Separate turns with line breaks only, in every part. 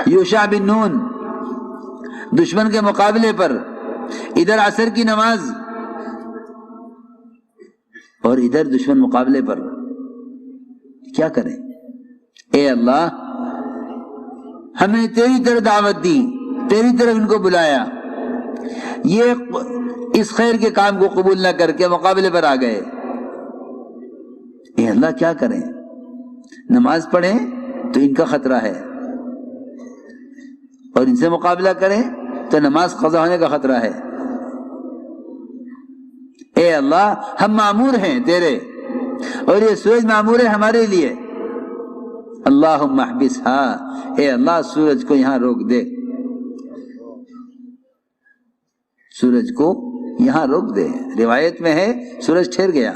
یوشع بن نون دشمن کے مقابلے پر، ادھر عصر کی نماز اور ادھر دشمن مقابلے پر، کیا کریں؟ اے اللہ ہم نے تیری طرف دعوت دی، تیری طرف ان کو بلایا، یہ اس خیر کے کام کو قبول نہ کر کے مقابلے پر آ گئے، اے اللہ کیا کریں؟ نماز پڑھیں تو ان کا خطرہ ہے، اور ان سے مقابلہ کریں تو نماز قضا ہونے کا خطرہ ہے۔ اے اللہ ہم معمور ہیں تیرے، اور یہ سورج معمور ہے ہمارے لیے، اللہم احبسھا، اے اللہ سورج کو یہاں روک دے، سورج کو یہاں روک دے۔ روایت میں ہے سورج ٹھہر گیا۔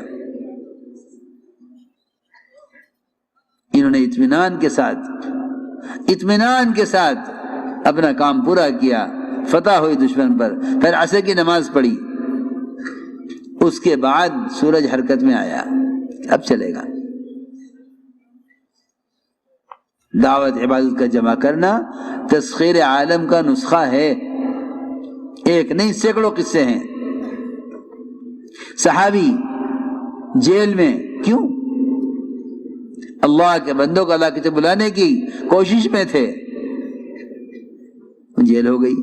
انہوں نے اطمینان کے ساتھ اپنا کام پورا کیا، فتح ہوئی دشمن پر، پھر عصر کی نماز پڑھی، اس کے بعد سورج حرکت میں آیا، اب چلے گا۔ دعوت عبادت کا جمع کرنا تسخیر عالم کا نسخہ ہے، ایک نہیں سینکڑوں قصے ہیں۔ صحابی جیل میں کیوں؟ اللہ کے بندوں کو اللہ کی طرف بلانے کی کوشش میں تھے، جیل ہو گئی۔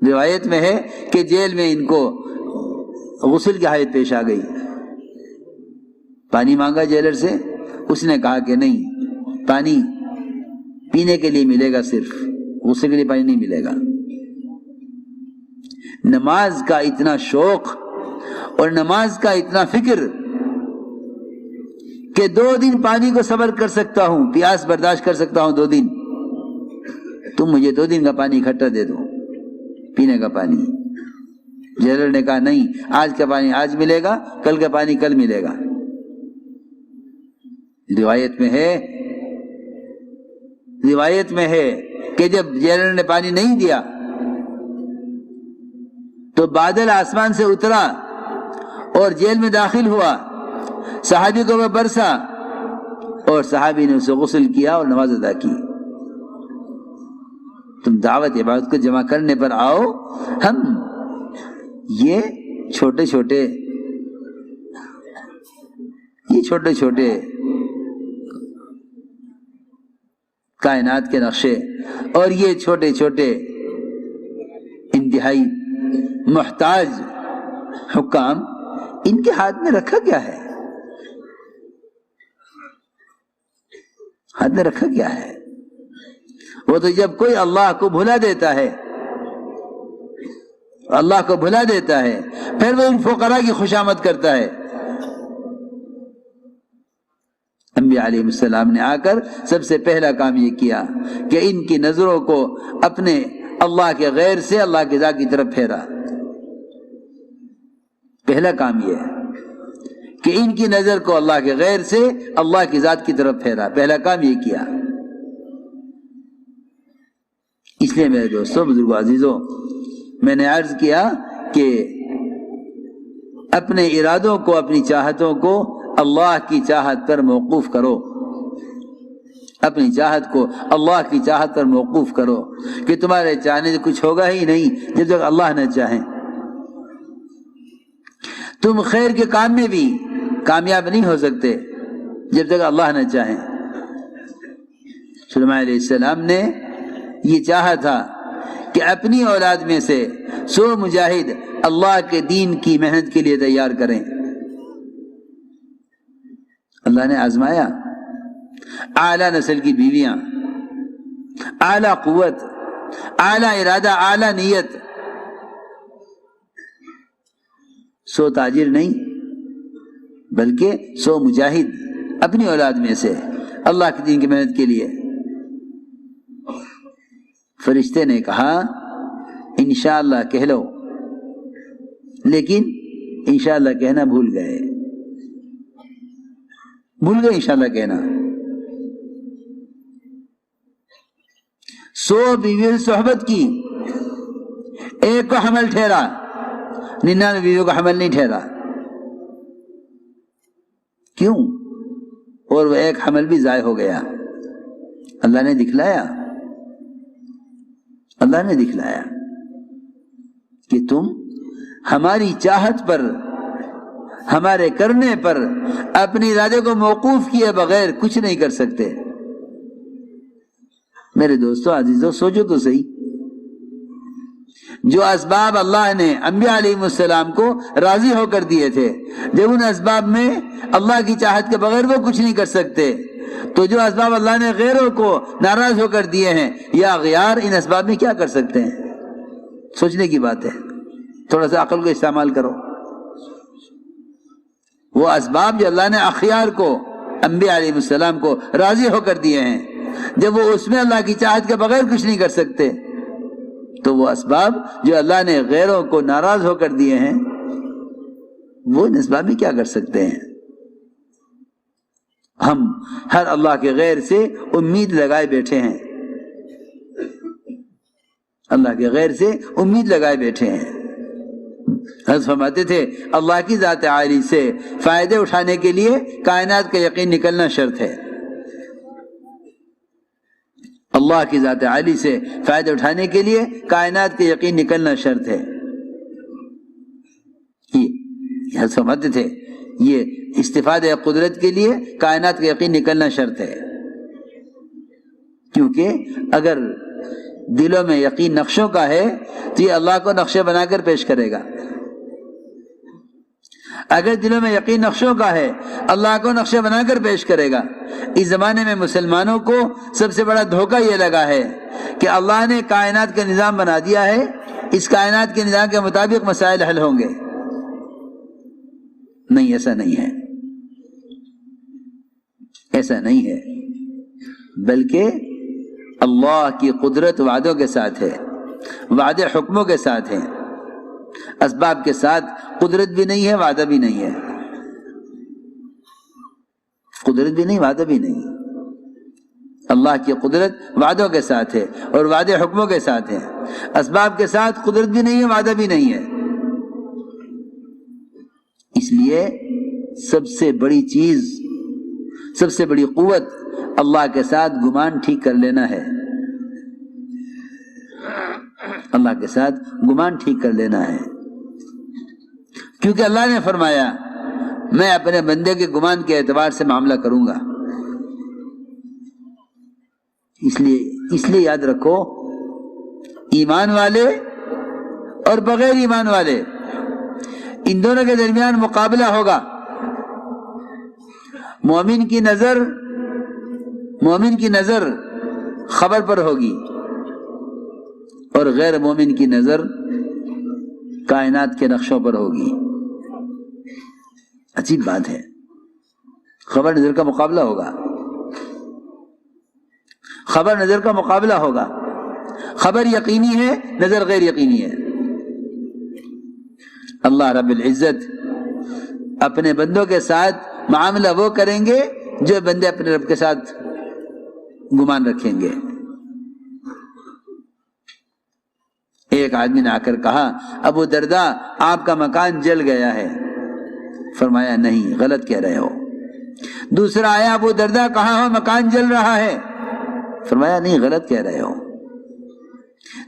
روایت میں ہے کہ جیل میں ان کو غسل کی حاجت پیش آ گئی، پانی مانگا جیلر سے، اس نے کہا کہ نہیں، پانی پینے کے لیے ملے گا، صرف غسل کے لیے پانی نہیں ملے گا۔ نماز کا اتنا شوق اور نماز کا اتنا فکر کہ 2 دن پانی کو صبر کر سکتا ہوں، پیاس برداشت کر سکتا ہوں 2 دن، تم مجھے 2 دن کا پانی اکٹھا دے دو، پینے کا پانی۔ جیلر نے کہا نہیں، آج کا پانی آج ملے گا، کل کا پانی کل ملے گا۔ روایت میں ہے کہ جب جیلر نے پانی نہیں دیا تو بادل آسمان سے اترا اور جیل میں داخل ہوا، صحابی کو وہ برسا اور صحابی نے اسے غسل کیا اور نماز ادا کی۔ تم دعوت عبادت کو جمع کرنے پر آؤ، ہم یہ چھوٹے چھوٹے کائنات کے نقشے اور یہ چھوٹے چھوٹے انتہائی محتاج حکام، ان کے ہاتھ میں رکھا کیا ہے؟ ہاتھ میں رکھا کیا ہے؟ وہ تو جب کوئی اللہ کو بھلا دیتا ہے، پھر وہ ان فقراء کی خوشامد کرتا ہے۔ انبیاء علیہ السلام نے آ کر سب سے پہلا کام یہ کیا کہ ان کی نظروں کو اپنے اللہ کے غیر سے اللہ کی ذات کی طرف پھیرا۔ پہلا کام یہ ہے کہ ان کی نظر کو اللہ کے غیر سے اللہ کی ذات کی طرف پھیرا، پہلا کام یہ کیا۔ اس لیے میرے دوستوں، بزرگوں، عزیزوں، میں نے عرض کیا کہ اپنے ارادوں کو، اپنی چاہتوں کو اللہ کی چاہت پر موقوف کرو، اپنی چاہت کو اللہ کی چاہت پر موقوف کرو، کہ تمہارے چاہنے سے کچھ ہوگا ہی نہیں جب تک اللہ نہ چاہے۔ تم خیر کے کام میں بھی کامیاب نہیں ہو سکتے جب تک اللہ نہ چاہے۔ سلیمان علیہ السلام نے یہ چاہا تھا کہ اپنی اولاد میں سے 100 مجاہد اللہ کے دین کی محنت کے لیے تیار کریں۔ اللہ نے آزمایا، اعلیٰ نسل کی بیویاں، اعلیٰ قوت، اعلیٰ ارادہ، اعلیٰ نیت، 100 تاجر نہیں بلکہ 100 مجاہد اپنی اولاد میں سے اللہ کے دین کی محنت کے لیے۔ فرشتے نے کہا انشاءاللہ کہہ لو، لیکن انشاءاللہ کہنا بھول گئے انشاءاللہ کہنا۔ 100 بیویوں سے صحبت کی، ایک کو حمل ٹھہرا، 99 بیویوں کو حمل نہیں ٹھہرا۔ کیوں؟ اور وہ ایک حمل بھی ضائع ہو گیا۔ اللہ نے دکھلایا اللہ نے دکھلایا کہ تم ہماری چاہت پر، ہمارے کرنے پر اپنے ارادے کو موقوف کیے بغیر کچھ نہیں کر سکتے۔ میرے دوستو عزیزو، سوچو تو صحیح، جو اسباب اللہ نے انبیاء علیہ السلام کو راضی ہو کر دیے تھے، جب ان اسباب میں اللہ کی چاہت کے بغیر وہ کچھ نہیں کر سکتے، تو جو اسباب اللہ نے غیروں کو ناراض ہو کر دیے ہیں یا اغیار، ان اسباب میں کیا کر سکتے ہیں؟ سوچنے کی بات ہے، تھوڑا سا عقل کو استعمال کرو۔ وہ اسباب جو اللہ نے اخیار کو، انبیاء علیہ السلام کو راضی ہو کر دیے ہیں، جب وہ اس میں اللہ کی چاہت کے بغیر کچھ نہیں کر سکتے، تو وہ اسباب جو اللہ نے غیروں کو ناراض ہو کر دیے ہیں، وہ ان اسباب میں کیا کر سکتے ہیں؟ ہم ہر اللہ کے غیر سے امید لگائے بیٹھے ہیں، اللہ کے غیر سے امید لگائے بیٹھے ہیں۔ حضرت فرماتے تھے اللہ کی ذات عالی سے فائدے اٹھانے کے لیے کائنات کا یقین نکلنا شرط ہے۔ اللہ کی ذات عالی سے فائدے اٹھانے کے لیے کائنات کا یقین نکلنا شرط ہے۔ یہ حضرت فرماتے تھے یہ استفادہ قدرت کے لیے کائنات کا یقین نکلنا شرط ہے، کیونکہ اگر دلوں میں یقین نقشوں کا ہے تو یہ اللہ کو نقشے بنا کر پیش کرے گا۔ اگر دلوں میں یقین نقشوں کا ہے، اللہ کو نقشے بنا کر پیش کرے گا۔ اس زمانے میں مسلمانوں کو سب سے بڑا دھوکہ یہ لگا ہے کہ اللہ نے کائنات کا نظام بنا دیا ہے، اس کائنات کے نظام کے مطابق مسائل حل ہوں گے۔ نہیں، ایسا نہیں ہے، ایسا نہیں ہے، بلکہ اللہ کی قدرت وعدوں کے ساتھ ہے، وعدے حکموں کے ساتھ ہیں، اسباب کے ساتھ قدرت بھی نہیں ہے، وعدہ بھی نہیں ہے، قدرت بھی نہیں، وعدہ بھی نہیں۔ اللہ کی قدرت وعدوں کے ساتھ ہے اور وعدے حکموں کے ساتھ ہیں، اسباب کے ساتھ قدرت بھی نہیں ہے، وعدہ بھی نہیں ہے۔ اس لیے سب سے بڑی چیز، سب سے بڑی قوت اللہ کے ساتھ گمان ٹھیک کر لینا ہے، اللہ کے ساتھ گمان ٹھیک کر لینا ہے، کیونکہ اللہ نے فرمایا میں اپنے بندے کے گمان کے اعتبار سے معاملہ کروں گا۔ اس لیے یاد رکھو، ایمان والے اور بغیر ایمان والے ان دونوں کے درمیان مقابلہ ہوگا۔ مومن کی نظر خبر پر ہوگی اور غیر مومن کی نظر کائنات کے نقشوں پر ہوگی۔ عجیب بات ہے، خبر نظر کا مقابلہ ہوگا، خبر نظر کا مقابلہ ہوگا، خبر یقینی ہے، نظر غیر یقینی ہے۔ اللہ رب العزت اپنے بندوں کے ساتھ معاملہ وہ کریں گے جو بندے اپنے رب کے ساتھ گمان رکھیں گے۔ ایک آدمی نے آ کر کہا ابو درداء آپ کا مکان جل گیا ہے، فرمایا نہیں، غلط کہہ رہے ہو۔ دوسرا آیا ابو درداء کہاں ہو، مکان جل رہا ہے، فرمایا نہیں، غلط کہہ رہے ہو۔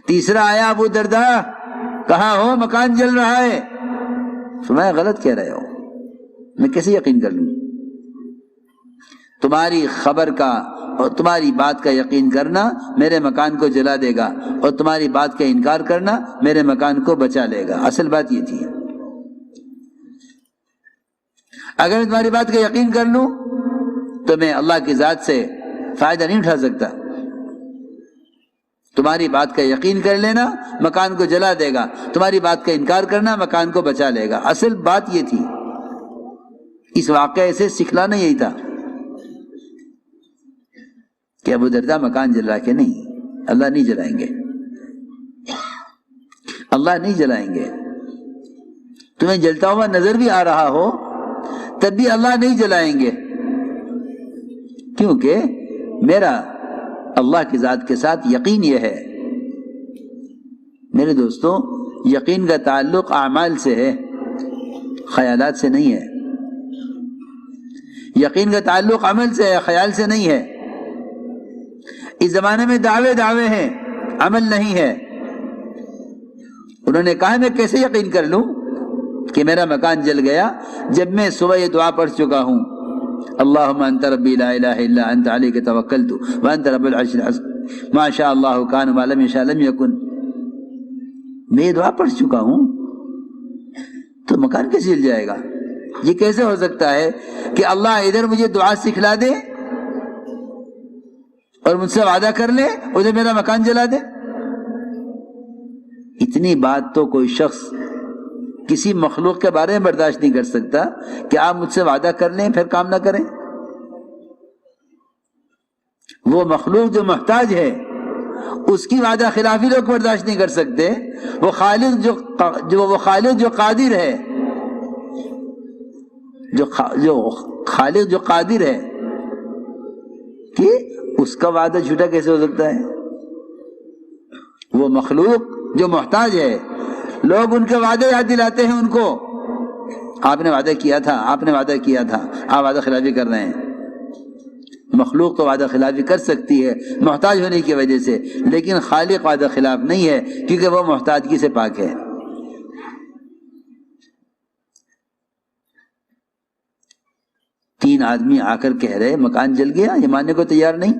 تیسرا آیا ابو درداء کہاں ہو، مکان جل رہا ہے، فرمایا غلط کہہ رہے ہو، میں کیسے یقین کر لوں؟ تمہاری خبر کا اور تمہاری بات کا یقین کرنا میرے مکان کو جلا دے گا، اور تمہاری بات کا انکار کرنا میرے مکان کو بچا لے گا۔ اصل بات یہ تھی، اگر میں تمہاری بات کا یقین کر لوں تو میں اللہ کی ذات سے فائدہ نہیں اٹھا سکتا۔ تمہاری بات کا یقین کر لینا مکان کو جلا دے گا، تمہاری بات کا انکار کرنا مکان کو بچا لے گا۔ اصل بات یہ تھی، اس واقعے سے سکھلانا یہی تھا کہ ابو درداء مکان جل رہا کہ نہیں، اللہ نہیں جلائیں گے، اللہ نہیں جلائیں گے۔ تمہیں جلتا ہوا نظر بھی آ رہا ہو تب بھی اللہ نہیں جلائیں گے، کیونکہ میرا اللہ کی ذات کے ساتھ یقین یہ ہے۔ میرے دوستو، یقین کا تعلق اعمال سے ہے، خیالات سے نہیں ہے۔ یقین کا تعلق عمل سے ہے، خیال سے نہیں ہے۔ اس زمانے میں دعوے ہیں، عمل نہیں ہے۔ انہوں نے کہا میں کیسے یقین کر لوں کہ میرا مکان جل گیا جب میں صبح یہ دعا پڑھ چکا ہوں، اللہم انت ربی لا الہ الا انت علیک توکلت وانت رب العرش العظیم ما شاء اللہ کان وما لم یشاء لم یکن. میں یہ دعا پڑھ چکا ہوں تو مکان کیسے جل جائے گا؟ یہ کیسے ہو سکتا ہے کہ اللہ ادھر مجھے دعا سکھلا دے اور مجھ سے وعدہ کر لے ادھر میرا مکان جلا دے؟ اتنی بات تو کوئی شخص کسی مخلوق کے بارے میں برداشت نہیں کر سکتا کہ آپ مجھ سے وعدہ کر لیں پھر کام نہ کریں. وہ مخلوق جو محتاج ہے اس کی وعدہ خلافی لوگ برداشت نہیں کر سکتے. وہ خالق جو قادر ہے، جو خالق جو قادر ہے کہ اس کا وعدہ جھوٹا کیسے ہو سکتا ہے؟ وہ مخلوق جو محتاج ہے، لوگ ان کے وعدے یاد دلاتے ہیں ان کو، آپ نے وعدہ کیا تھا، آپ نے وعدہ کیا تھا، آپ وعدہ خلافی کر رہے ہیں. مخلوق تو وعدہ خلافی کر سکتی ہے محتاج ہونے کی وجہ سے، لیکن خالق وعدہ خلاف نہیں ہے کیونکہ وہ محتاجگی سے پاک ہے. تین آدمی آ کر کہہ رہے مکان جل گیا، یہ ماننے کو تیار نہیں.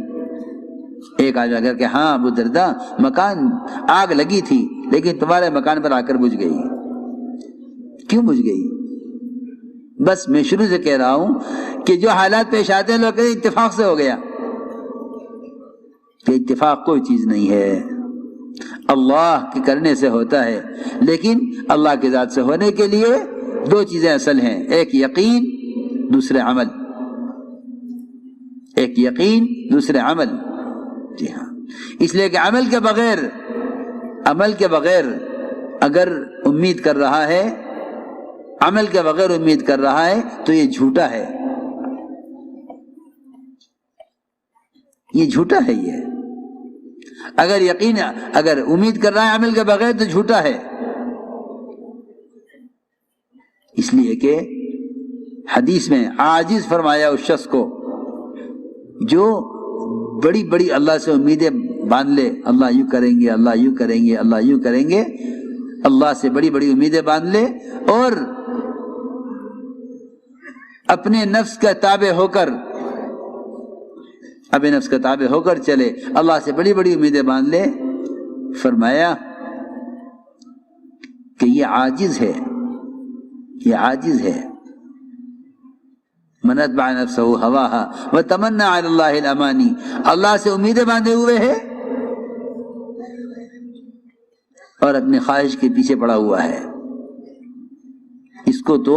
ایک آدمی آ کر کہ ہاں ابو درداء مکان آگ لگی تھی لیکن تمہارے مکان پر آ کر بجھ گئی. کیوں بجھ گئی؟ بس میں شروع سے کہہ رہا ہوں کہ جو حالات پیش آتے ہیں لوگ کہتے ہیں اتفاق سے ہو گیا، کہ اتفاق کوئی چیز نہیں ہے، اللہ کے کرنے سے ہوتا ہے. لیکن اللہ کی ذات سے ہونے کے لیے دو چیزیں اصل ہیں، ایک یقین دوسرے عمل. ایک یقین دوسرے عمل. جی ہاں، اس لیے کہ عمل کے بغیر اگر امید کر رہا ہے، عمل کے بغیر امید کر رہا ہے تو یہ جھوٹا ہے، یہ جھوٹا ہے. یہ اگر امید کر رہا ہے عمل کے بغیر تو جھوٹا ہے. اس لیے کہ حدیث میں عاجز فرمایا اس شخص کو جو بڑی بڑی اللہ سے امیدیں باندھ لے، اللہ یوں کریں گے، اللہ یوں کریں گے، اللہ یوں کریں گے، اللہ سے بڑی بڑی امیدیں باندھ لے اور اپنے نفس کا تابع ہو کر چلے، اللہ سے بڑی بڑی امیدیں باندھ لے. فرمایا کہ یہ عاجز ہے، یہ عاجز ہے. من اتبع نفسه هواها وتمنى على الله الاماني، اللہ سے امیدیں باندھے ہوئے ہے اور اپنی خواہش کے پیچھے پڑا ہوا ہے. اس کو تو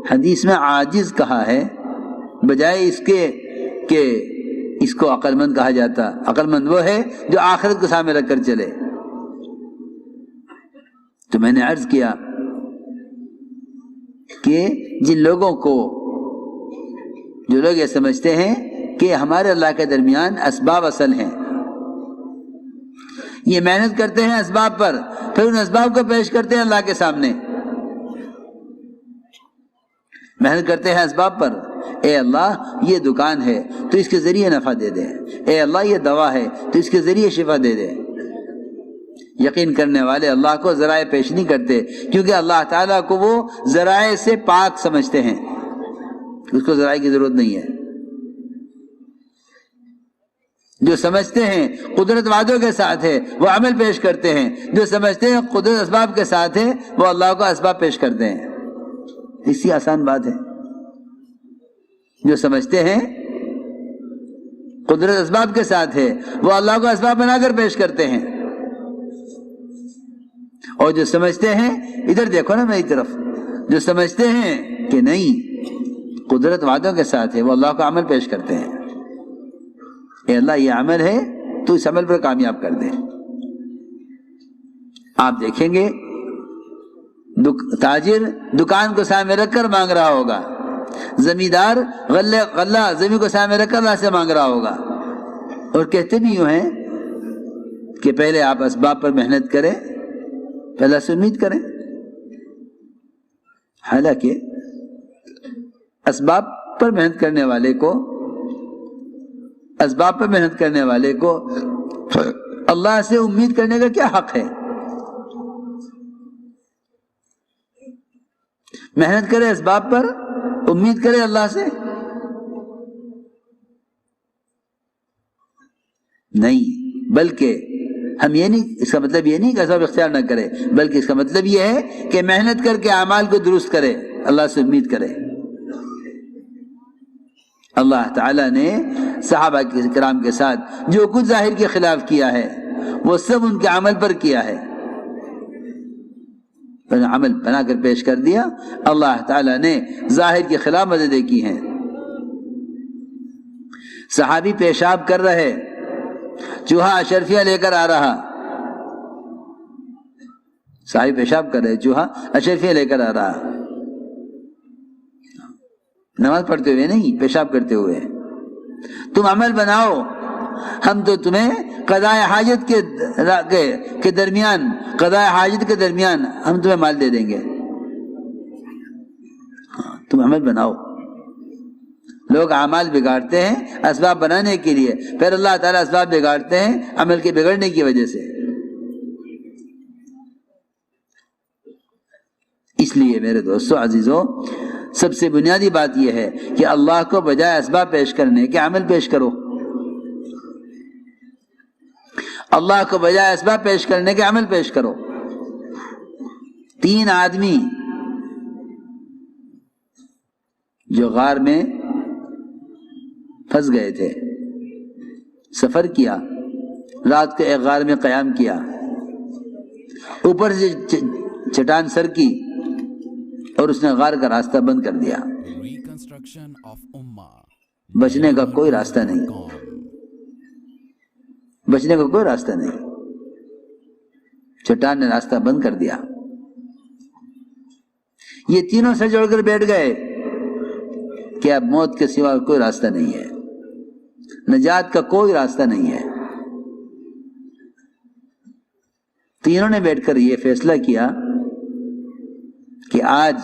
حدیث میں عاجز کہا ہے بجائے اس کے کہ اس کو عقل مند کہا جاتا. عقل مند وہ ہے جو آخرت کو سامنے رکھ کر چلے. تو میں نے عرض کیا کہ جن لوگوں کو، جو لوگ یہ سمجھتے ہیں کہ ہمارے اللہ کے درمیان اسباب اصل ہیں، یہ محنت کرتے ہیں اسباب پر، پھر ان اسباب کو پیش کرتے ہیں اللہ کے سامنے. محنت کرتے ہیں اسباب پر، اے اللہ یہ دکان ہے تو اس کے ذریعے نفع دے دے، اے اللہ یہ دوا ہے تو اس کے ذریعے شفا دے دے. یقین کرنے والے اللہ کو ذرائع پیش نہیں کرتے کیونکہ اللہ تعالیٰ کو وہ ذرائع سے پاک سمجھتے ہیں، اس کو ذرائع کی ضرورت نہیں ہے. جو سمجھتے ہیں قدرت وعدوں کے ساتھ ہے وہ عمل پیش کرتے ہیں، جو سمجھتے ہیں قدرت اسباب کے ساتھ ہے وہ اللہ کو اسباب پیش کرتے ہیں. اسی آسان بات ہے. جو سمجھتے ہیں قدرت اسباب کے ساتھ ہے وہ اللہ کو اسباب بنا کر پیش کرتے ہیں، اور جو سمجھتے ہیں، ادھر دیکھو نا میری طرف، جو سمجھتے ہیں کہ نہیں قدرت وعدوں کے ساتھ ہے وہ اللہ کو عمل پیش کرتے ہیں. اے اللہ یہ عمل ہے تو اس عمل پر کامیاب کر دے. آپ دیکھیں گے تاجر دکان کو سامنے رکھ کر مانگ رہا ہوگا، زمیندار غلہ زمین کو سامنے رکھ کر اللہ سے مانگ رہا ہوگا، اور کہتے بھی یوں ہیں کہ پہلے آپ اسباب پر محنت کریں، پہلے سے امید کریں. حالانکہ اسباب پر محنت کرنے والے کو اللہ سے امید کرنے کا کیا حق ہے؟ محنت کرے اسباب پر، امید کرے اللہ سے؟ نہیں، بلکہ ہم یہ نہیں، اس کا مطلب یہ نہیں کہ اسباب اختیار نہ کرے، بلکہ اس کا مطلب یہ ہے کہ محنت کر کے اعمال کو درست کرے، اللہ سے امید کرے۔ اللہ تعالیٰ نے صحابہ کرام کے ساتھ جو کچھ ظاہر کے خلاف کیا ہے وہ سب ان کے عمل پر کیا ہے، عمل بنا کر پیش کر دیا۔ اللہ تعالیٰ نے ظاہر کے خلاف مددیں کی ہیں۔ صحابی پیشاب کر رہے، چوہا اشرفیہ لے کر آ رہا، صحابی پیشاب کر رہے، چوہا اشرفیہ لے کر آ رہا، نماز پڑھتے ہوئے نہیں، پیشاب کرتے ہوئے۔ تم عمل بناؤ، ہم تو تمہیں قضاء حاجت کے درمیان، قضاء حاجت کے درمیان ہم تمہیں مال دے دیں گے، تم عمل بناؤ۔ لوگ اعمال بگاڑتے ہیں اسباب بنانے کے لیے، پھر اللہ تعالیٰ اسباب بگاڑتے ہیں عمل کے بگڑنے کی وجہ سے۔ اس لیے میرے دوستو عزیزو، سب سے بنیادی بات یہ ہے کہ اللہ کو بجائے اسباب پیش کرنے کے عمل پیش کرو، اللہ کو بجائے اسباب پیش کرنے کے عمل پیش کرو۔ 3 آدمی جو غار میں پھنس گئے تھے، سفر کیا، رات کو ایک غار میں قیام کیا، اوپر سے چٹان سر کی اور اس نے غار کا راستہ بند کر دیا، بچنے کا کوئی راستہ نہیں، بچنے کا کوئی راستہ نہیں، چٹان نے راستہ بند کر دیا۔ یہ تینوں سے جوڑ کر بیٹھ گئے کہ اب موت کے سوا کوئی راستہ نہیں ہے، نجات کا کوئی راستہ نہیں ہے۔ تینوں نے بیٹھ کر یہ فیصلہ کیا کہ آج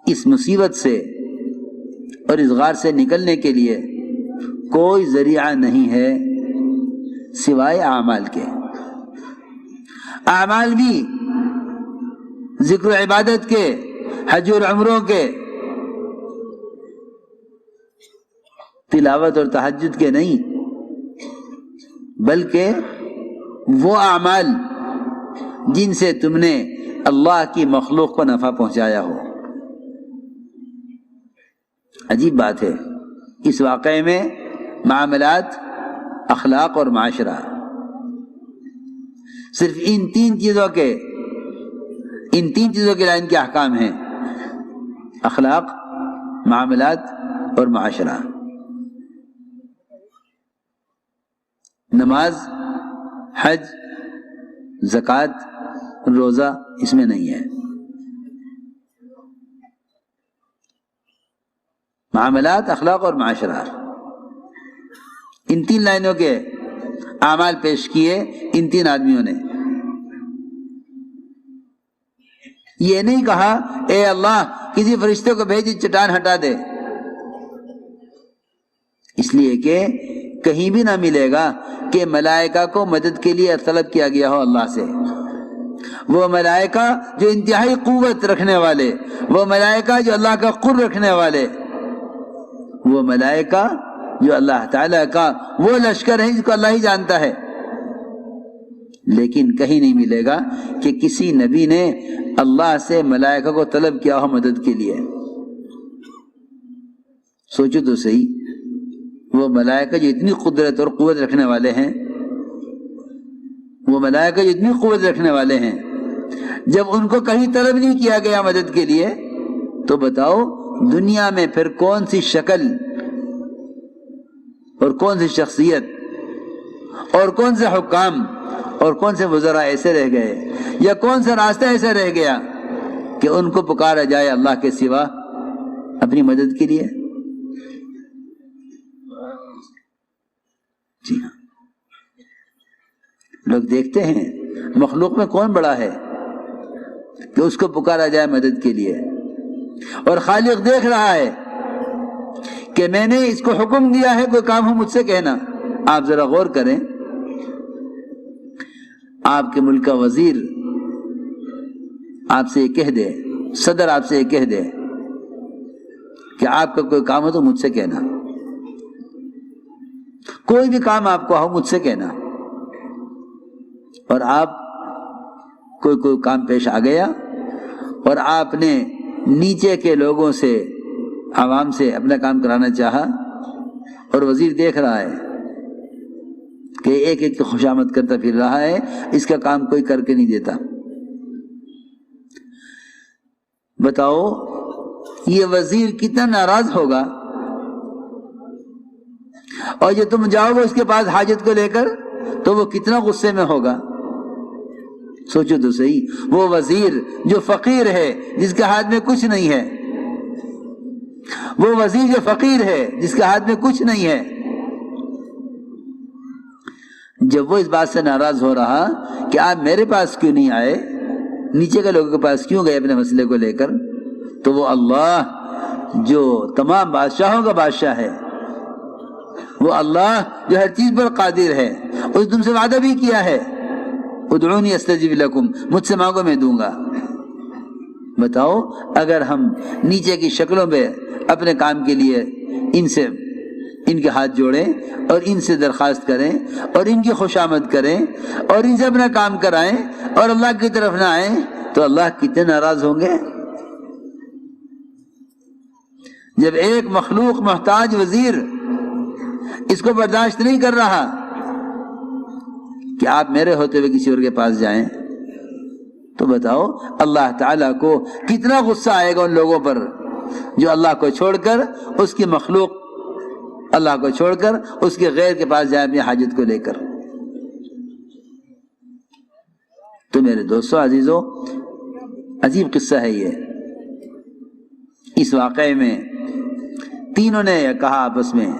اس مصیبت سے اور اس غار سے نکلنے کے لیے کوئی ذریعہ نہیں ہے سوائے اعمال کے۔ اعمال بھی ذکر و عبادت کے، حج اور عمروں کے، تلاوت اور تہجد کے نہیں، بلکہ وہ اعمال جن سے تم نے اللہ کی مخلوق کو نفع پہنچایا ہو۔ عجیب بات ہے، اس واقعے میں معاملات، اخلاق اور معاشرہ، صرف ان تین چیزوں کے لائن کے احکام ہیں، اخلاق، معاملات اور معاشرہ۔ نماز، حج، زکوٰۃ، روزہ اس میں نہیں ہے۔ معاملات، اخلاق اور معاشرہ، ان 3 لائنوں کے اعمال پیش کیے ان 3 آدمیوں نے۔ یہ نہیں کہا اے اللہ کسی فرشتے کو بھیج چٹان ہٹا دے، اس لیے کہ کہیں بھی نہ ملے گا کہ ملائکہ کو مدد کے لیے طلب کیا گیا ہو اللہ سے۔ وہ ملائکہ جو انتہائی قوت رکھنے والے، وہ ملائکہ جو اللہ کا قرب رکھنے والے، وہ ملائکہ جو اللہ تعالیٰ کا وہ لشکر ہے جس کو اللہ ہی جانتا ہے، لیکن کہیں نہیں ملے گا کہ کسی نبی نے اللہ سے ملائکہ کو طلب کیا ہو مدد کے لیے۔ سوچو تو صحیح، وہ ملائکہ جو اتنی قدرت اور قوت رکھنے والے ہیں، وہ ملائکہ جو اتنی قوت رکھنے والے ہیں، جب ان کو کہیں طلب نہیں کیا گیا مدد کے لیے، تو بتاؤ دنیا میں پھر کون سی شکل اور کون سی شخصیت اور کون سے حکام اور کون سے وزراء ایسے رہ گئے، یا کون سا راستہ ایسا رہ گیا کہ ان کو پکارا جائے اللہ کے سوا اپنی مدد کے لیے؟ جی ہاں، لوگ دیکھتے ہیں مخلوق میں کون بڑا ہے کہ اس کو پکارا جائے مدد کے لیے، اور خالق دیکھ رہا ہے کہ میں نے اس کو حکم دیا ہے کوئی کام ہو مجھ سے کہنا۔ آپ ذرا غور کریں، آپ کے ملک کا وزیر آپ سے یہ کہہ دے صدر آپ سے یہ کہہ دے کہ آپ کا کوئی کام ہو تو مجھ سے کہنا، کوئی بھی کام آپ کو ہو مجھ سے کہنا، اور آپ کوئی کام پیش آ گیا اور آپ نے نیچے کے لوگوں سے، عوام سے اپنا کام کرانا چاہا، اور وزیر دیکھ رہا ہے کہ ایک ایک کی خوشامد کرتا پھر رہا ہے، اس کا کام کوئی کر کے نہیں دیتا، بتاؤ یہ وزیر کتنا ناراض ہوگا؟ اور جو تم جاؤ گے اس کے پاس حاجت کو لے کر تو وہ کتنا غصے میں ہوگا؟ سوچو تو صحیح، وہ وزیر جو فقیر ہے، جس کے ہاتھ میں کچھ نہیں ہے، وہ وزیر جو فقیر ہے، جس کے ہاتھ میں کچھ نہیں ہے، جب وہ اس بات سے ناراض ہو رہا کہ آپ میرے پاس کیوں نہیں آئے، نیچے کے لوگوں کے پاس کیوں گئے اپنے مسئلے کو لے کر، تو وہ اللہ جو تمام بادشاہوں کا بادشاہ ہے، وہ اللہ جو ہر چیز پر قادر ہے، اس تم سے وعدہ بھی کیا ہے، ادعونی استجب لکم، مجھ سے مانگو میں دوں گا۔ بتاؤ اگر ہم نیچے کی شکلوں پہ اپنے کام کے لیے ان کے ہاتھ جوڑیں اور ان سے درخواست کریں اور ان کی خوشامد کریں اور ان سے اپنا کام کرائیں اور اللہ کی طرف نہ آئیں تو اللہ کتنے ناراض ہوں گے۔ جب ایک مخلوق محتاج وزیر اس کو برداشت نہیں کر رہا کہ آپ میرے ہوتے ہوئے کسی اور کے پاس جائیں، تو بتاؤ اللہ تعالیٰ کو کتنا غصہ آئے گا ان لوگوں پر جو اللہ کو چھوڑ کر، اس کی مخلوق اللہ کو چھوڑ کر اس کے غیر کے پاس جائے اپنی حاجت کو لے کر۔ تو میرے دوستو عزیزو، عجیب قصہ ہے یہ۔ اس واقعے میں تینوں نے کہا آپس میں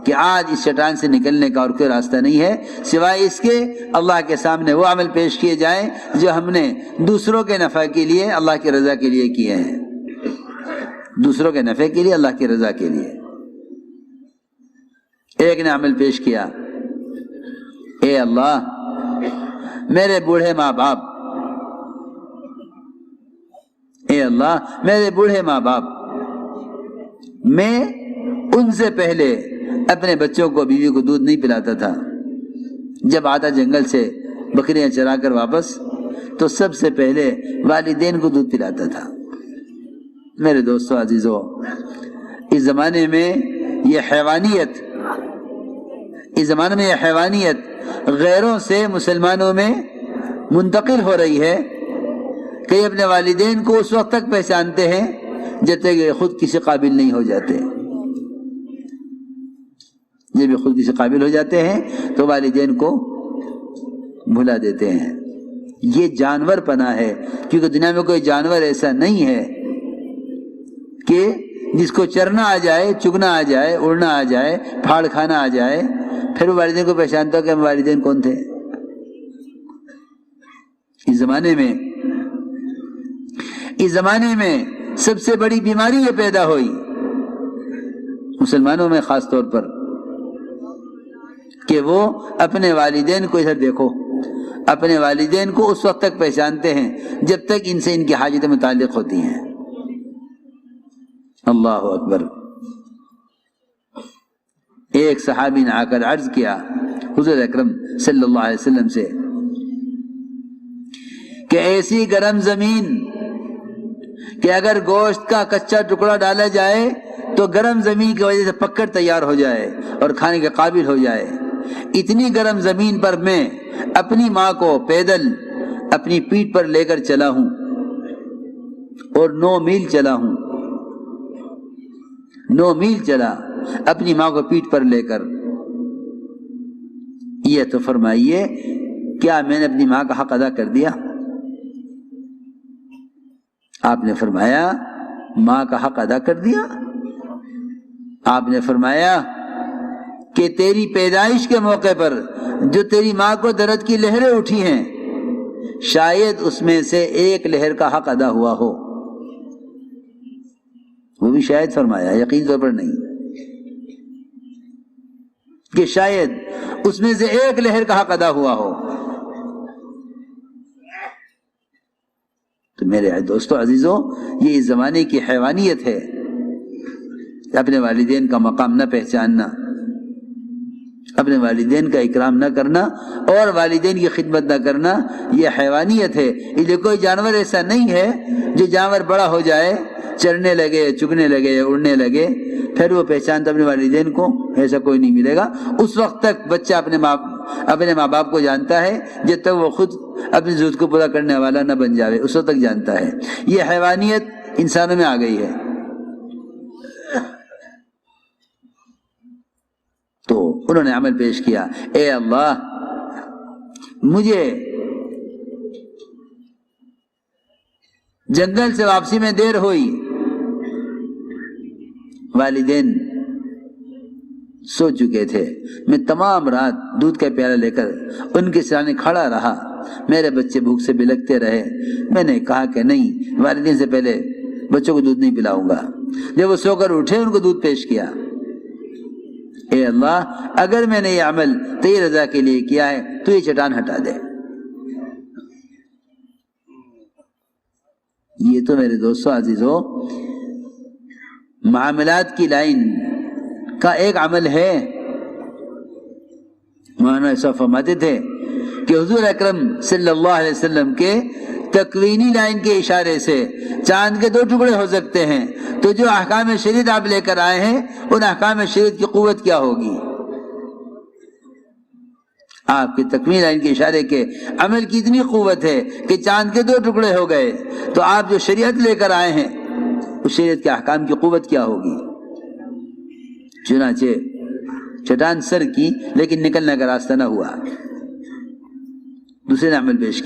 کہ آج اس چٹان سے نکلنے کا اور کوئی راستہ نہیں ہے سوائے اس کے اللہ کے سامنے وہ عمل پیش کیے جائیں جو ہم نے دوسروں کے نفع کے لیے اللہ کی رضا کے لیے کیے ہیں، دوسروں کے نفع کے لیے اللہ کی رضا کے لیے۔ ایک نے عمل پیش کیا، اے اللہ میرے بوڑھے ماں باپ، اے اللہ میرے بوڑھے ماں باپ، میں ان سے پہلے اپنے بچوں کو، بیوی کو دودھ نہیں پلاتا تھا، جب آتا جنگل سے بکریاں چرا کر واپس تو سب سے پہلے والدین کو دودھ پلاتا تھا۔ میرے دوستو عزیزو، اس زمانے میں یہ حیوانیت غیروں سے مسلمانوں میں منتقل ہو رہی ہے کہ یہ اپنے والدین کو اس وقت تک پہچانتے ہیں جب تک یہ خود کسی قابل نہیں ہو جاتے۔ جب یہ خود کسی قابل ہو جاتے ہیں تو والدین کو بھلا دیتے ہیں۔ یہ جانور پنا ہے، کیونکہ دنیا میں کوئی جانور ایسا نہیں ہے کہ جس کو چرنا آ جائے، چگنا آ جائے، اڑنا آ جائے، پھاڑ کھانا آ جائے، پھر وہ والدین کو پہچانتا ہو کہ ہم والدین کون تھے۔ اس زمانے میں سب سے بڑی بیماری یہ پیدا ہوئی مسلمانوں میں خاص طور پر کہ وہ اپنے والدین کو ادھر دیکھو، اپنے والدین کو اس وقت تک پہچانتے ہیں جب تک ان سے ان کی حاجتیں متعلق ہوتی ہیں۔ اللہ اکبر۔ ایک صحابی نے آ کر عرض کیا حضور اکرم صلی اللہ علیہ وسلم سے کہ ایسی گرم زمین کہ اگر گوشت کا کچا ٹکڑا ڈالا جائے تو گرم زمین کی وجہ سے پکڑ تیار ہو جائے اور کھانے کے قابل ہو جائے، اتنی گرم زمین پر میں اپنی ماں کو پیدل اپنی پیٹھ پر لے کر چلا ہوں اور 9 میل چلا ہوں، 9 میل چلا اپنی ماں کو پیٹھ پر لے کر۔ یہ تو فرمائیے کیا میں نے اپنی ماں کا حق ادا کر دیا؟ آپ نے فرمایا ماں کا حق ادا کر دیا۔ آپ نے فرمایا کہ تیری پیدائش کے موقع پر جو تیری ماں کو درد کی لہریں اٹھی ہیں شاید اس میں سے ایک لہر کا حق ادا ہوا ہو، وہ بھی شاید فرمایا، یقین طور پر نہیں، کہ شاید اس میں سے ایک لہر کا حق ادا ہوا ہو۔ تو میرے دوستو عزیزو، یہ اس زمانے کی حیوانیت ہے، اپنے والدین کا مقام نہ پہچاننا، اپنے والدین کا اکرام نہ کرنا اور والدین کی خدمت نہ کرنا، یہ حیوانیت ہے۔ یہ کوئی جانور ایسا نہیں ہے جو جانور بڑا ہو جائے، چرنے لگے، چگنے لگے، اڑنے لگے، پھر وہ پہچانتا اپنے والدین کو، ایسا کوئی نہیں ملے گا۔ اس وقت تک بچہ اپنے ماں باپ کو جانتا ہے جب تک وہ خود اپنی ضرورت کو پورا کرنے والا نہ بن جاوے، اس وقت تک جانتا ہے۔ یہ حیوانیت انسانوں میں آ گئی ہے۔ تو انہوں نے عمل پیش کیا، اے اللہ مجھے جنگل سے واپسی میں دیر ہوئی، والدین سو چکے تھے، میں تمام رات دودھ کا پیالہ لے کر ان کے سامنے کھڑا رہا، میرے بچے بھوک سے بلکتے رہے۔ میں نے کہا کہ نہیں، والدین سے پہلے بچوں کو دودھ نہیں پلاؤں گا۔ جب وہ سو کر اٹھے ان کو دودھ پیش کیا، اے اللہ اگر میں نے یہ عمل تیری رضا کے لیے کیا ہے تو یہ چٹان ہٹا دے۔ یہ تو میرے دوستو عزیزو معاملات کی لائن کا ایک عمل ہے۔ مولانا ایسا فرماتے تھے کہ حضور اکرم صلی اللہ علیہ وسلم کے تکوینی لائن کے اشارے سے چاند کے 2 ٹکڑے ہو سکتے ہیں، تو جو احکام شریعت آپ لے کر آئے ہیں ان احکام شریعت کی قوت کیا ہوگی؟ آپ کے تکوینی لائن کے اشارے کے عمل کی اتنی قوت ہے کہ چاند کے 2 ٹکڑے ہو گئے، تو آپ جو شریعت لے کر آئے ہیں اس شریعت کے احکام کی قوت کیا ہوگی؟ چنانچہ چٹان سر کی لیکن نکلنے کا راستہ نہ ہوا۔ دوسرے نے عمل پیش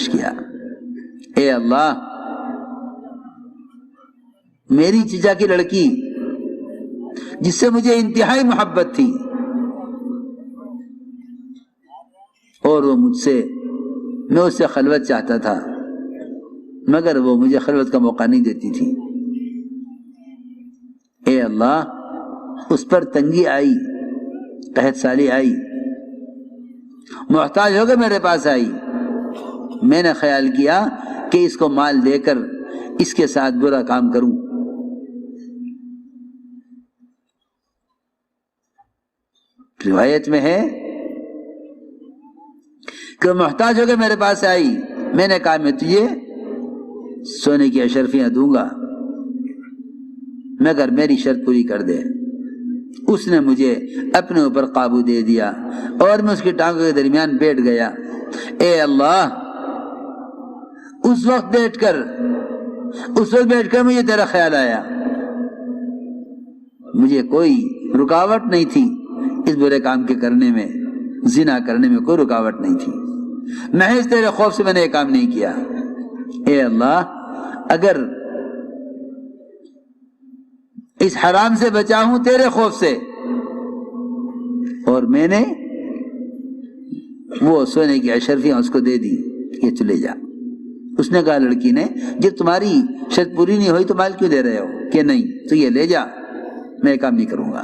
کیا، اے اللہ میری چچا کی لڑکی جس سے مجھے انتہائی محبت تھی اور وہ میں اس سے خلوت چاہتا تھا مگر وہ مجھے خلوت کا موقع نہیں دیتی تھی، اے اللہ اس پر تنگی آئی، قحط سالی آئی، محتاج ہو کے میرے پاس آئی، میں نے خیال کیا کہ اس کو مال دے کر اس کے ساتھ برا کام کروں۔ روایت میں ہے کہ محتاج ہو کے میرے پاس آئی، میں نے کہا میں تجھے سونے کی اشرفیاں دوں گا مگر میری شرط پوری کر دے۔ اس نے مجھے اپنے اوپر قابو دے دیا اور میں اس کی ٹانگوں کے درمیان بیٹھ گیا۔ اے اللہ اس وقت بیٹھ کر مجھے تیرا خیال آیا، مجھے کوئی رکاوٹ نہیں تھی اس برے کام کے کرنے میں، زنا کرنے میں کوئی رکاوٹ نہیں تھی، محض تیرے خوف سے میں نے یہ کام نہیں کیا۔ اے اللہ اگر اس حرام سے بچا ہوں تیرے خوف سے، اور میں نے وہ سونے کی اشرفیاں اس کو دے دی، یہ چلے جا۔ اس نے کہا لڑکی نے جب تمہاری شرط پوری نہیں ہوئی تو مال کیوں دے رہے ہو؟ کہ نہیں تو یہ لے جا، میں کام نہیں کروں گا۔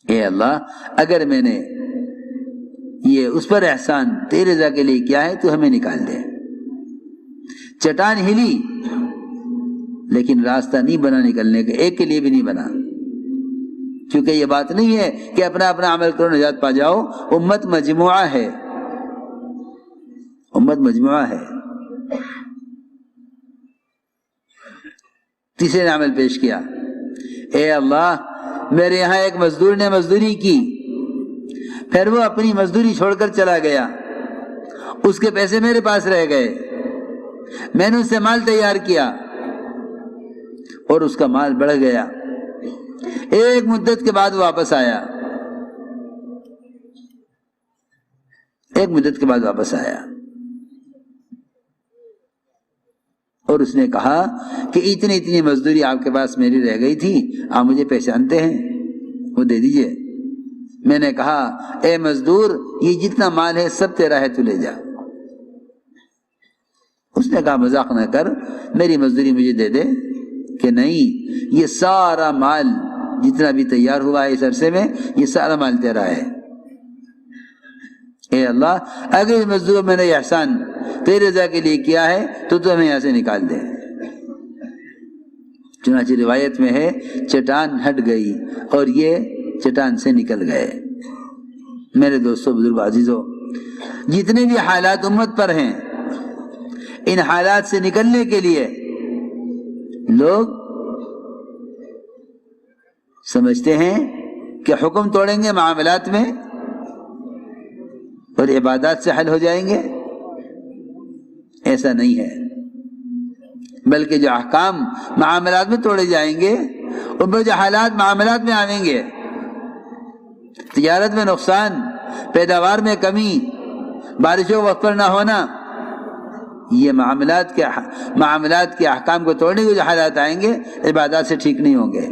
اے اللہ اگر میں نے یہ اس پر احسان تیرے رضا کے لیے کیا ہے تو ہمیں نکال دے۔ چٹان ہلی لیکن راستہ نہیں بنا نکلنے کا، ایک کے لیے بھی نہیں بنا، کیونکہ یہ بات نہیں ہے کہ اپنا اپنا عمل کرو نجات پا جاؤ، امت مجموعہ ہے، امت مجموعہ ہے۔ تیسرے نے عمل پیش کیا، اے اللہ میرے یہاں ایک مزدور نے مزدوری کی، پھر وہ اپنی مزدوری چھوڑ کر چلا گیا، اس کے پیسے میرے پاس رہ گئے، میں نے اس سے مال تیار کیا اور اس کا مال بڑھ گیا، ایک مدت کے بعد واپس آیا، اور اس نے کہا کہ اتنی مزدوری آپ کے پاس میری رہ گئی تھی، آپ مجھے پہچانتے ہیں، وہ دے دیجئے۔ میں نے کہا اے مزدور یہ جتنا مال ہے سب تیرا ہے، تو لے جا۔ اس نے کہا مذاق نہ کر، میری مزدوری مجھے دے دے۔ کہ نہیں، یہ سارا مال جتنا بھی تیار ہوا ہے اس عرصے میں، یہ سارا مال تیرا ہے۔ اے اللہ اگر اس مزدور میں نے یہ احسان تیری رضا کے لیے کیا ہے تو ہمیں یہاں سے نکال دے۔ چنانچہ روایت میں ہے چٹان ہٹ گئی اور یہ چٹان سے نکل گئے۔ میرے دوستو، بزرگ، عزیزو، جتنے بھی حالات امت پر ہیں، ان حالات سے نکلنے کے لیے لوگ سمجھتے ہیں کہ حکم توڑیں گے معاملات میں اور عبادات سے حل ہو جائیں گے۔ ایسا نہیں ہے، بلکہ جو احکام معاملات میں توڑے جائیں گے، ان پر جو حالات معاملات میں آئیں گے، تجارت میں نقصان، پیداوار میں کمی، بارشوں وقت پر نہ ہونا، یہ معاملات کے احکام کو توڑنے کے جو حالات آئیں گے، عبادات سے ٹھیک نہیں ہوں گے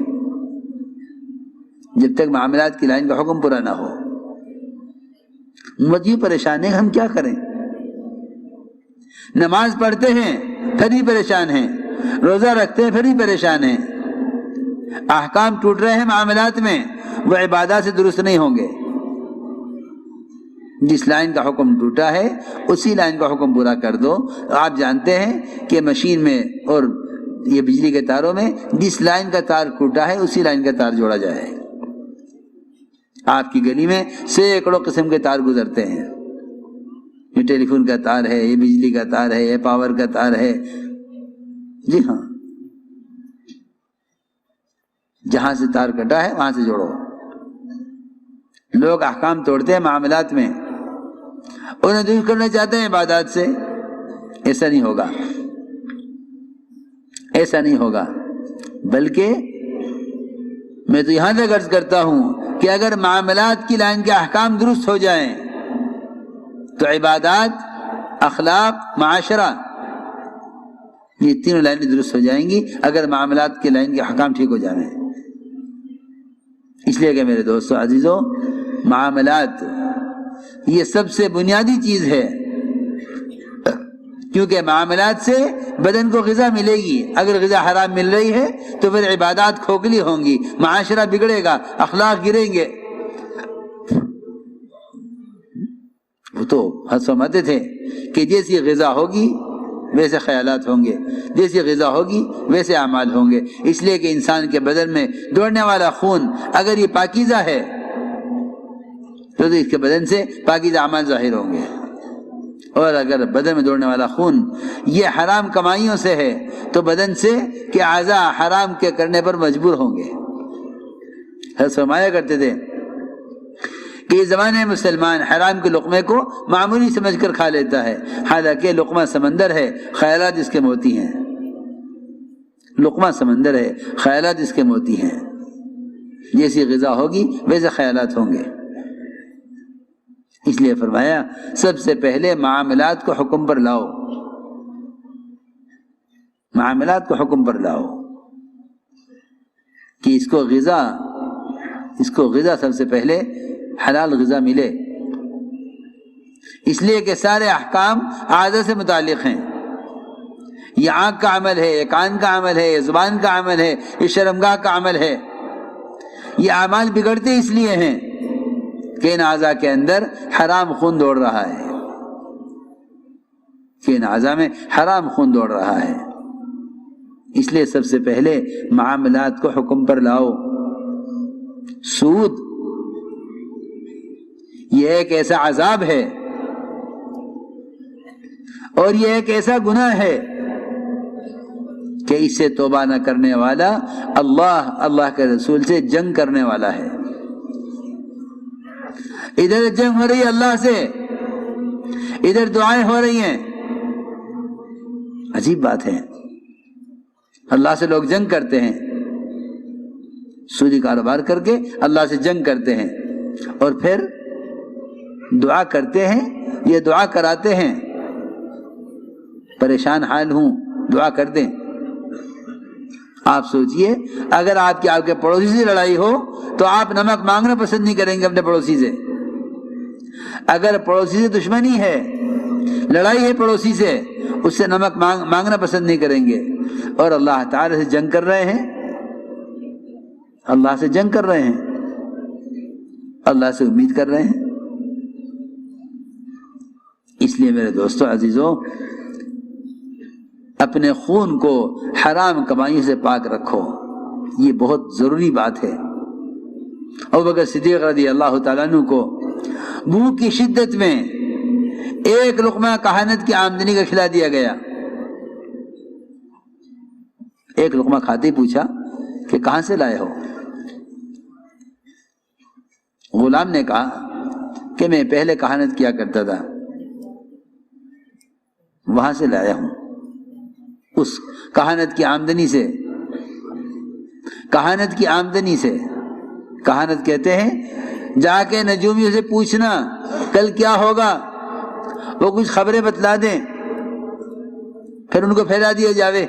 جب تک معاملات کی لائن کا حکم پورا نہ ہو۔ مجھے پریشان ہے، ہم کیا کریں؟ نماز پڑھتے ہیں پھر بھی پریشان ہیں، روزہ رکھتے ہیں پھر بھی پریشان ہیں، احکام ٹوٹ رہے ہیں معاملات میں، وہ عبادات سے درست نہیں ہوں گے۔ جس لائن کا حکم ٹوٹا ہے اسی لائن کا حکم پورا کر دو۔ آپ جانتے ہیں کہ مشین میں اور یہ بجلی کے تاروں میں جس لائن کا تار ٹوٹا ہے اسی لائن کا تار جوڑا جائے۔ آپ کی گلی میں سینکڑوں قسم کے تار گزرتے ہیں، یہ ٹیلی فون کا تار ہے، یہ بجلی کا تار ہے، یہ پاور کا تار ہے۔ جی ہاں، جہاں سے تار کٹا ہے وہاں سے جوڑو۔ لوگ احکام توڑتے ہیں معاملات میں، انہیں دور کرنا چاہتے ہیں عبادات سے۔ ایسا نہیں ہوگا، ایسا نہیں ہوگا، بلکہ میں تو یہاں تک عرض کرتا ہوں کہ اگر معاملات کی لائن کے احکام درست ہو جائیں تو عبادات، اخلاق، معاشرہ، یہ تینوں لائنیں درست ہو جائیں گی اگر معاملات کی لائن کے احکام ٹھیک ہو جائیں۔ اس لیے کہ میرے دوستو عزیزو، معاملات یہ سب سے بنیادی چیز ہے، کیونکہ معاملات سے بدن کو غذا ملے گی۔ اگر غذا حرام مل رہی ہے تو پھر عبادات کھوکھلی ہوں گی، معاشرہ بگڑے گا، اخلاق گریں گے۔ وہ تو حضرت فرماتے تھے کہ جیسی غذا ہوگی ویسے خیالات ہوں گے، جیسی غذا ہوگی ویسے اعمال ہوں گے۔ اس لیے کہ انسان کے بدن میں دوڑنے والا خون اگر یہ پاکیزہ ہے تو اس کے بدن سے پاکیزہ اعمال ظاہر ہوں گے، اور اگر بدن میں دوڑنے والا خون یہ حرام کمائیوں سے ہے تو بدن سے کہ اعضاء حرام کے کرنے پر مجبور ہوں گے۔ حضرت فرمایا کرتے تھے کہ اس زمانے میں مسلمان حرام کے لقمے کو معمولی سمجھ کر کھا لیتا ہے، حالانکہ لقمہ سمندر ہے، خیالات اس کے موتی ہیں۔ لقمہ سمندر ہے، خیالات اس کے موتی ہیں۔ جیسی غذا ہوگی ویسے خیالات ہوں گے۔ اس لیے فرمایا سب سے پہلے معاملات کو حکم پر لاؤ، معاملات کو حکم پر لاؤ کہ اس کو غذا سب سے پہلے حلال غذا ملے۔ اس لیے کہ سارے احکام اعضاء سے متعلق ہیں۔ یہ آنکھ کا عمل ہے، یہ کان کا عمل ہے، یہ زبان کا عمل ہے، یہ شرمگاہ کا عمل ہے۔ یہ اعمال بگڑتے اس لیے ہیں کہ ان اعضاء کے اندر حرام خون دوڑ رہا ہے، کہ ان اعضاء میں حرام خون دوڑ رہا ہے۔ اس لیے سب سے پہلے معاملات کو حکم پر لاؤ۔ سود یہ ایک ایسا عذاب ہے اور یہ ایک ایسا گناہ ہے کہ اس سے توبہ نہ کرنے والا اللہ کے رسول سے جنگ کرنے والا ہے۔ ادھر جنگ ہو رہی ہے اللہ سے، ادھر دعائیں ہو رہی ہیں۔ عجیب بات ہے، اللہ سے لوگ جنگ کرتے ہیں، سودی کاروبار کر کے اللہ سے جنگ کرتے ہیں، اور پھر دعا کرتے ہیں، یہ دعا کراتے ہیں پریشان حال ہوں دعا کر دیں۔ آپ سوچئے اگر آپ کے پڑوسی سے لڑائی ہو تو آپ نمک مانگنا پسند نہیں کریں گے اپنے پڑوسی سے۔ اگر پڑوسی سے دشمنی ہے، لڑائی ہے پڑوسی سے، اس سے نمک مانگنا پسند نہیں کریں گے، اور اللہ تعالی سے جنگ کر رہے ہیں، اللہ سے جنگ کر رہے ہیں، اللہ سے امید کر رہے ہیں۔ اس لیے میرے دوستو عزیزو، اپنے خون کو حرام کمائیوں سے پاک رکھو، یہ بہت ضروری بات ہے۔ ابوبکر صدیق رضی اللہ تعالیٰ عنہ کو بھوک کی شدت میں ایک لقمہ کہانت کی آمدنی کا کھلا دیا گیا۔ ایک لقمہ کھاتے ہی پوچھا کہ کہاں سے لائے ہو؟ غلام نے کہا کہ میں پہلے کہانت کیا کرتا تھا، وہاں سے لایا ہوں۔ اس کہانت کی آمدنی سے، کہانت کی آمدنی سے، کہانت کہتے ہیں جا کے نجومیوں سے پوچھنا کل کیا ہوگا، وہ کچھ خبریں بتلا دیں، پھر ان کو پھیلا دیا جاوے۔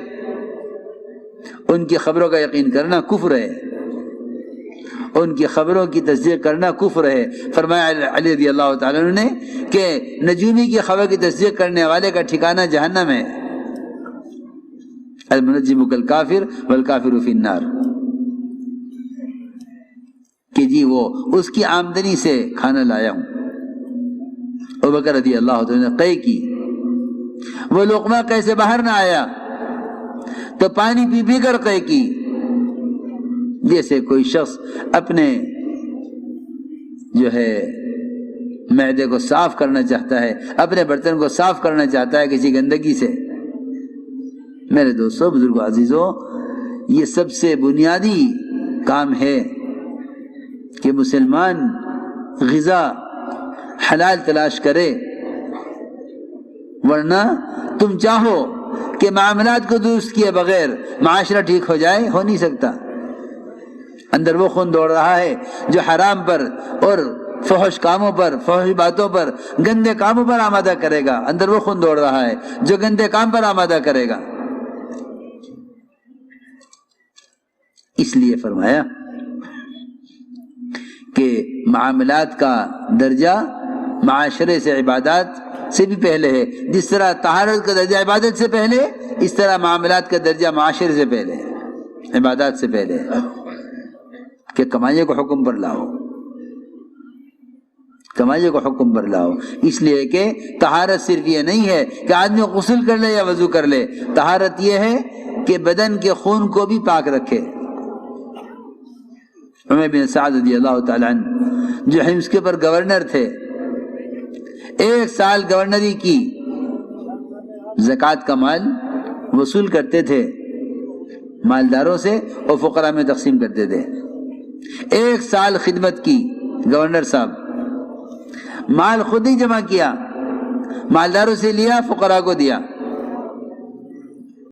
ان کی خبروں کا یقین کرنا کفر ہے، ان کی خبروں کی تصدیق کرنا کفر ہے۔ فرمایا علی رضی اللہ تعالیٰ عنہ نے کہ نجومی کی خبر کی تصدیق کرنے والے کا ٹھکانہ جہنم ہے۔ المنجم کالکافر والکافر فی النار، کہ جی وہ اس کی آمدنی سے کھانا لایا ہوں۔ ابوبکر رضی اللہ تعالیٰ نے قے کی، وہ لقمہ کیسے باہر نہ آیا؟ تو پانی پی پی کر قے کی، جیسے کوئی شخص اپنے جو ہے معدے کو صاف کرنا چاہتا ہے، اپنے برتن کو صاف کرنا چاہتا ہے کسی گندگی سے۔ میرے دوستو، بزرگو، عزیزو، یہ سب سے بنیادی کام ہے کہ مسلمان غذا حلال تلاش کرے، ورنہ تم چاہو کہ معاملات کو درست کیے بغیر معاشرہ ٹھیک ہو جائے، ہو نہیں سکتا۔ اندر وہ خون دوڑ رہا ہے جو حرام پر اور فحش کاموں پر، فحش باتوں پر، گندے کاموں پر آمادہ کرے گا۔ اندر وہ خون دوڑ رہا ہے جو گندے کام پر آمادہ کرے گا۔ اس لیے فرمایا کہ معاملات کا درجہ معاشرے سے، عبادات سے بھی پہلے ہے۔ جس طرح طہارت کا درجہ عبادت سے پہلے، اس طرح معاملات کا درجہ معاشرے سے پہلے ہے، عبادات سے پہلے ہے۔ کہ کمائیے کو حکم پر لاؤ، کمائیے کو حکم پر لاؤ، اس لیے کہ طہارت صرف یہ نہیں ہے کہ آدمی غسل کر لے یا وضو کر لے، طہارت یہ ہے کہ بدن کے خون کو بھی پاک رکھے۔ عمر بن سعد رضی اللہ تعالیٰ عنہ جو حمص کے پر گورنر تھے، 1 سال گورنری کی، زکوٰۃ کا مال وصول کرتے تھے مالداروں سے اور فقراء میں تقسیم کرتے تھے۔ 1 سال خدمت کی گورنر صاحب، مال خود ہی جمع کیا، مالداروں سے لیا، فقراء کو دیا۔